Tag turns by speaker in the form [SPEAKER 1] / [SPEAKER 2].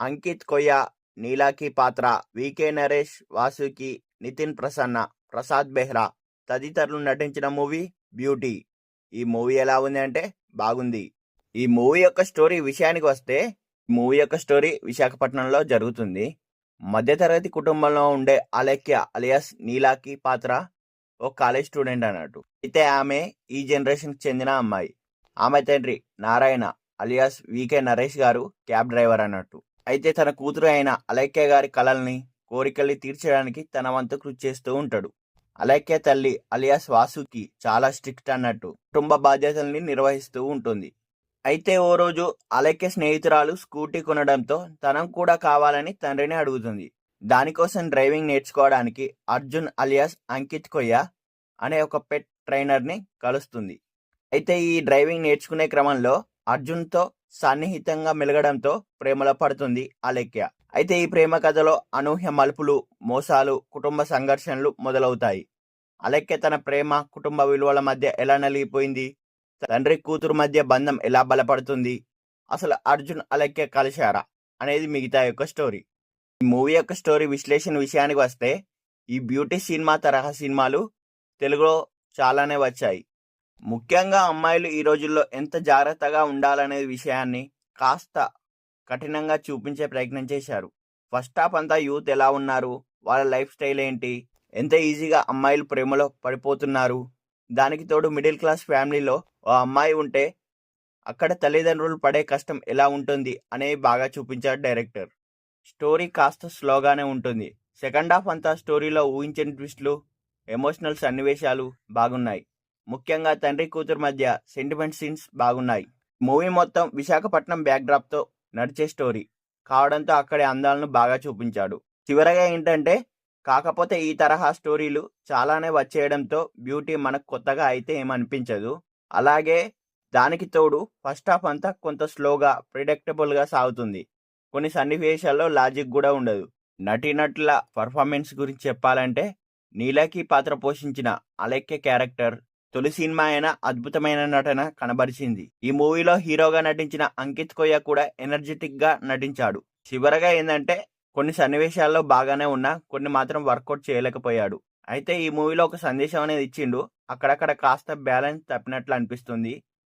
[SPEAKER 1] అంకిత్ కొయ్య, నీలాకి పాత్ర, వికే నరేష్, వాసుకి, నితిన్ ప్రసన్న, ప్రసాద్ బెహ్రా తదితరులు నటించిన మూవీ బ్యూటీ. ఈ మూవీ ఎలా ఉంది అంటే బాగుంది. ఈ మూవీ యొక్క స్టోరీ విషయానికి వస్తే, మూవీ యొక్క స్టోరీ విశాఖపట్నంలో జరుగుతుంది. మధ్యతరగతి కుటుంబంలో ఉండే అలేఖ్య అలియాస్ నీలాకి పాత్ర ఒక కాలేజ్ స్టూడెంట్ అన్నట్టు. అయితే ఆమె ఈ జనరేషన్కి చెందిన అమ్మాయి. ఆమె తండ్రి నారాయణ అలియాస్ వికే నరేష్ గారు క్యాబ్ డ్రైవర్ అన్నట్టు. అయితే తన కూతురు అయిన అలేఖ్య గారి కలల్ని, కోరికల్ని తీర్చడానికి తన వంతు కృషి చేస్తూ ఉంటాడు. అలేఖ్య తల్లి అలియాస్ వాసుకి చాలా స్ట్రిక్ట్ అన్నట్టు కుటుంబ బాధ్యతల్ని నిర్వహిస్తూ ఉంటుంది. అయితే ఓ రోజు అలేఖ్య స్నేహితురాలు స్కూటీ కొనడంతో తనం కూడా కావాలని తండ్రిని అడుగుతుంది. దానికోసం డ్రైవింగ్ నేర్చుకోవడానికి అర్జున్ అలియాస్ అంకిత్ కొయ్య అనే ఒక పెట్ ట్రైనర్ని కలుస్తుంది. అయితే ఈ డ్రైవింగ్ నేర్చుకునే క్రమంలో అర్జున్తో సన్నిహితంగా మెలగడంతో ప్రేమలో పడుతుంది అలేఖ్య. అయితే ఈ ప్రేమ కథలో అనూహ్య మలుపులు, మోసాలు, కుటుంబ సంఘర్షణలు మొదలవుతాయి. అలేఖ్య తన ప్రేమ, కుటుంబ విలువల మధ్య ఎలా నలిగిపోయింది, తండ్రి కూతురు మధ్య బంధం ఎలా బలపడుతుంది, అసలు అర్జున్ అలేఖ్య కలిశారా అనేది మిగతా యొక్క స్టోరీ. ఈ మూవీ యొక్క స్టోరీ విశ్లేషణ విషయానికి వస్తే, ఈ బ్యూటీ సినిమా తరహా సినిమాలు తెలుగులో చాలానే వచ్చాయి. ముఖ్యంగా అమ్మాయిలు ఈ రోజుల్లో ఎంత జాగ్రత్తగా ఉండాలనే విషయాన్ని కాస్త కఠినంగా చూపించే ప్రయత్నం చేశారు. ఫస్ట్ హాఫ్ అంతా యూత్ ఎలా ఉన్నారు, వాళ్ళ లైఫ్ స్టైల్ ఏంటి, ఎంత ఈజీగా అమ్మాయిలు ప్రేమలో పడిపోతున్నారు, దానికి తోడు మిడిల్ క్లాస్ ఫ్యామిలీలో ఓ అమ్మాయి ఉంటే అక్కడ తల్లిదండ్రులు పడే కష్టం ఎలా ఉంటుంది అనేవి బాగా చూపించారు డైరెక్టర్. స్టోరీ కాస్త స్లోగానే ఉంటుంది. సెకండ్ హాఫ్ అంతా స్టోరీలో ఊహించని ట్విస్టులు, ఎమోషనల్ సన్నివేశాలు బాగున్నాయి. ముఖ్యంగా తండ్రి కూతురు మధ్య సెంటిమెంట్ సీన్స్ బాగున్నాయి. మూవీ మొత్తం విశాఖపట్నం బ్యాక్డ్రాప్తో నడిచే స్టోరీ కావడంతో అక్కడి అందాలను బాగా చూపించాడు. చివరగా ఏంటంటే, కాకపోతే ఈ తరహా స్టోరీలు చాలానే వచ్చేయడంతో బ్యూటీ మనకు కొత్తగా అయితే ఏమనిపించదు. అలాగే దానికి తోడు ఫస్ట్ హాఫ్ అంతా కొంత స్లోగా, ప్రిడిక్టబుల్గా సాగుతుంది. కొన్ని సన్నివేశాల్లో లాజిక్ కూడా ఉండదు. నటీనటుల పర్ఫార్మెన్స్ గురించి చెప్పాలంటే, నీలాకి పాత్ర పోషించిన అలేఖ్య క్యారెక్టర్ తొలి సినిమా అయినా అద్భుతమైన నటన కనబరిచింది. ఈ మూవీలో హీరోగా నటించిన అంకిత్ కొయ్య కూడా ఎనర్జెటిక్ గా నటించాడు. చివరగా ఏంటంటే, కొన్ని సన్నివేశాల్లో బాగానే ఉన్నా కొన్ని మాత్రం వర్కౌట్ చేయలేకపోయాడు. అయితే ఈ మూవీలో ఒక సందేశం అనేది ఇచ్చిండు, అక్కడక్కడ కాస్త బ్యాలెన్స్ తప్పినట్లు అనిపిస్తుంది.